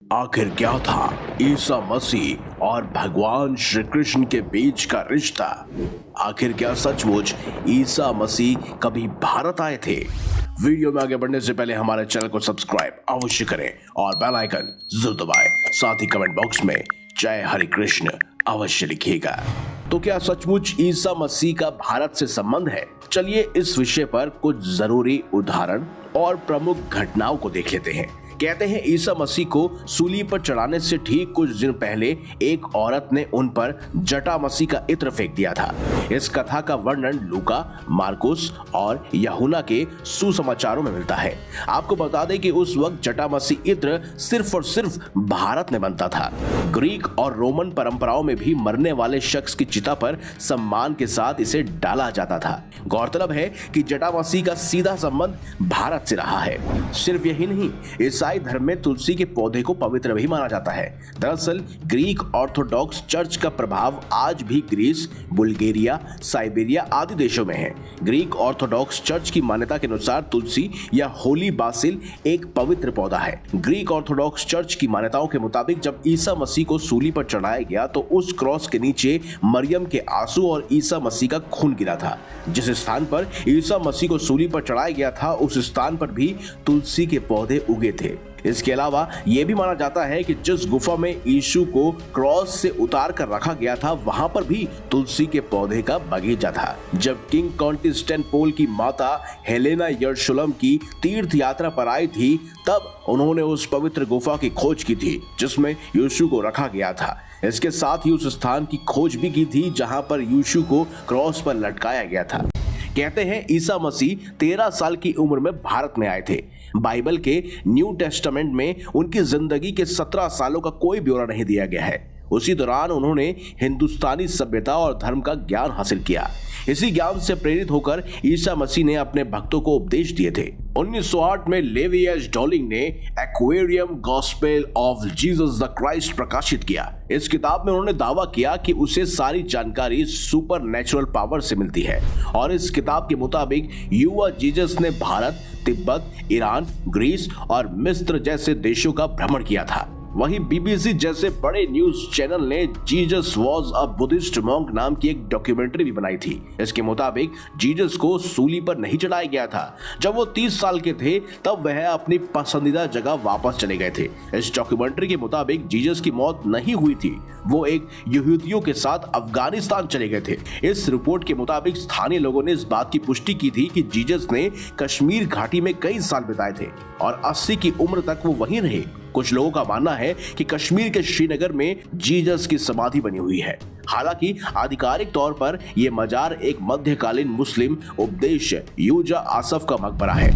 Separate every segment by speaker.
Speaker 1: आखिर क्या था ईसा मसीह और भगवान श्री कृष्ण के बीच का रिश्ता? आखिर क्या सचमुच ईसा मसीह कभी भारत आए थे? वीडियो में आगे बढ़ने से पहले हमारे चैनल को सब्सक्राइब अवश्य करें और बेल आइकन जरूर दबाएं। साथ ही कमेंट बॉक्स में जय हरि कृष्ण अवश्य लिखिएगा। तो क्या सचमुच ईसा मसीह का भारत से संबंध है? चलिए इस विषय पर कुछ जरूरी उदाहरण और प्रमुख घटनाओं को देख लेते हैं। कहते हैं ईसा मसीह को सूली पर चढ़ाने से ठीक कुछ दिन पहले एक औरत ने उन पर जटा मसीह का इत्र फेंक दिया था। इस कथा का वर्णन लूका, मार्कुस और यूहन्ना के सुसमाचारों में मिलता है। आपको बता दें कि उस वक्त जटा मसीह इत्र सिर्फ और सिर्फ भारत में बनता था। ग्रीक और रोमन परंपराओं में भी मरने वाले शख्स की चिता पर सम्मान के साथ इसे डाला जाता था। गौरतलब है कि जटा मसीह का सीधा संबंध भारत से रहा है। सिर्फ यही नहीं, ईसाई धर्म में तुलसी के पौधे को पवित्र भी माना जाता है। दरअसल ग्रीक ऑर्थोडॉक्स चर्च का प्रभाव आज भी ग्रीस, बुल्गारिया, साइबेरिया आदि देशों में है। ग्रीक ऑर्थोडॉक्स चर्च की मान्यता के अनुसार तुलसी या होली बासिल एक पवित्र पौधा है। ग्रीक ऑर्थोडॉक्स चर्च की मान्यताओं के मुताबिक जब ईसा मसीह को सूली पर चढ़ाया गया तो उस क्रॉस के नीचे मरियम के आंसू और ईसा मसीह का खून गिरा था। जिस स्थान पर ईसा मसीह को सूली पर चढ़ाया गया था उस स्थान पर भी तुलसी के पौधे उगे थे। इसके अलावा यह भी माना जाता है कि जिस गुफा में यीशु को क्रॉस से उतार कर रखा गया था वहां पर भी तुलसी के पौधे का बगीचा था। जब किंग कॉन्स्टेंटिनोपल की माता हेलेना यरूशलेम की तीर्थ यात्रा पर आई थी तब उन्होंने उस पवित्र गुफा की खोज की थी जिसमें यीशु को रखा गया था। इसके साथ ही उस स्थान की खोज भी की थी जहां पर यीशु को क्रॉस पर लटकाया गया था। कहते हैं ईसा मसीह 13 साल की उम्र में भारत में आए थे। बाइबल के न्यू टेस्टामेंट में उनकी जिंदगी के 17 सालों का कोई ब्यौरा नहीं दिया गया है। उसी दौरान उन्होंने हिंदुस्तानी सभ्यता और धर्म का ज्ञान हासिल किया। इसी ज्ञान से प्रेरित होकर ईसा मसीह ने अपने भक्तों को उपदेश दिए थे। 1908 में लेवी एच डॉलिंग ने aquarium gospel of Jesus the Christ प्रकाशित किया। इस किताब में उन्होंने दावा किया कि उसे सारी जानकारी सुपर नेचुरल पावर से मिलती है और इस किताब के मुताबिक युवा जीसस ने भारत, तिब्बत, ईरान, ग्रीस और मिस्र जैसे देशों का भ्रमण किया था। वहीं बीबीसी जैसे बड़े न्यूज चैनल ने Jesus was a Buddhist monk नाम की एक डॉक्यूमेंट्री भी बनाई थी। इसके मुताबिक जीसस को सूली पर नहीं चढ़ाया गया था। जब वो 30 साल के थे तब वह अपनी पसंदीदा जगह वापस चले गए थे। इस डॉक्यूमेंट्री के मुताबिक जीसस की मौत नहीं हुई थी, वो एक यहूदियों के साथ अफगानिस्तान चले गए थे। इस रिपोर्ट के मुताबिक स्थानीय लोगों ने इस बात की पुष्टि की थी कि जीसस ने कश्मीर घाटी में कई साल बिताए थे और 80 की उम्र तक वो वहीं रहे। कुछ लोगों का मानना है कि कश्मीर के श्रीनगर में जीसस की समाधि बनी हुई है। हालांकि आधिकारिक तौर पर यह मजार एक मध्यकालीन मुस्लिम उपदेश यूजा आसफ का मकबरा है।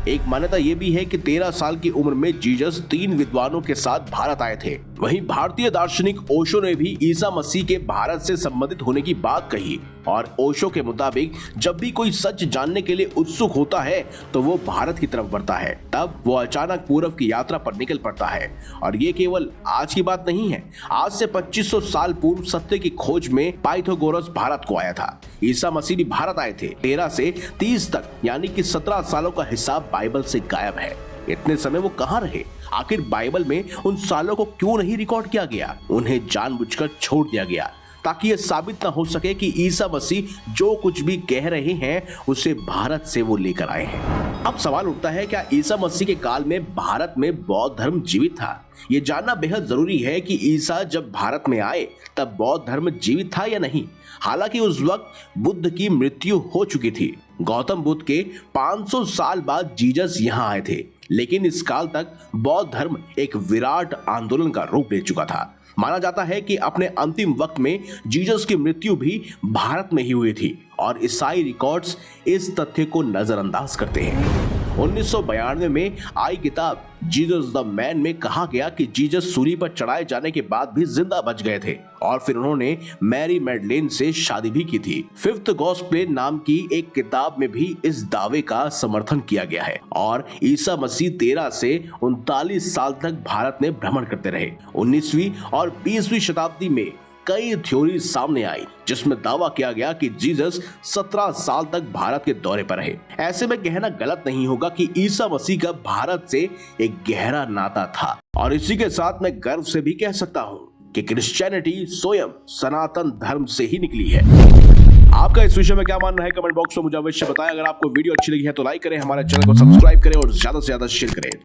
Speaker 1: एक मान्यता यह भी है कि 13 साल की उम्र में जीसस 3 विद्वानों के साथ भारत आए थे। वहीं भारतीय दार्शनिक ओशो ने भी ईसा मसीह के भारत से संबंधित होने की बात कही और ओशो के मुताबिक जब भी कोई सच जानने के लिए उत्सुक होता है तो वो भारत की तरफ बढ़ता है, तब वो अचानक पूर्व की यात्रा पर निकल पड़ता है। और ये केवल आज की बात नहीं है, आज से 2500 साल पूर्व सत्य की खोज में पाइथागोरस भारत को आया था। ईसा मसीह भी भारत आए थे। 13 से 30 तक यानी कि 17 सालों का हिसाब बाइबल से गायब है। इतने समय वो कहाँ रहे? आखिर बाइबल में उन सालों को क्यों नहीं रिकॉर्ड किया गया? उन्हें जानबूझकर छोड़ दिया गया ताकि यह साबित ना हो सके कि ईसा मसीह जो कुछ भी कह रहे हैं उसे भारत से वो लेकर आए हैं। अब सवाल उठता है, क्या ईसा मसीह के काल में भारत में बौद्ध धर्म जीवित था? ये जानना बेहद जरूरी है कि ईसा जब भारत में आए तब बौद्ध धर्म जीवित था या नहीं। हालांकि उस वक्त बुद्ध की मृत्यु हो चुकी थी। गौतम बुद्ध के 500 साल बाद जीसस यहाँ आए थे, लेकिन इस काल तक बौद्ध धर्म एक विराट आंदोलन का रूप ले चुका था। माना जाता है कि अपने अंतिम वक्त में जीसस की मृत्यु भी भारत में ही हुई थी और ईसाई रिकॉर्ड्स इस तथ्य को नजरअंदाज करते हैं। 1992 में आई किताब जीसस द मैन में कहा गया कि जीसस सूली पर चढ़ाए जाने के बाद भी जिंदा बच गए थे और फिर उन्होंने मैरी मैडलेन से शादी भी की थी। फिफ्थ गॉस्पेल नाम की एक किताब में भी इस दावे का समर्थन किया गया है और ईसा मसीह 13 से 39 साल तक भारत में भ्रमण करते रहे। 19वीं और 20वीं शताब्दी में कई थ्योरी सामने आई जिसमें दावा किया गया कि जीसस 17 साल तक भारत के दौरे पर रहे। ऐसे में कहना गलत नहीं होगा कि ईसा मसीह का भारत से एक गहरा नाता था और इसी के साथ मैं गर्व से भी कह सकता हूँ कि क्रिश्चियनिटी स्वयं सनातन धर्म से ही निकली है। आपका इस विषय में क्या मानना है कमेंट बॉक्स में मुझे अवश्य बताएं। अगर आपको वीडियो अच्छी लगी है तो लाइक करें, हमारे चैनल को सब्सक्राइब करें और ज्यादा से ज्यादा शेयर करें।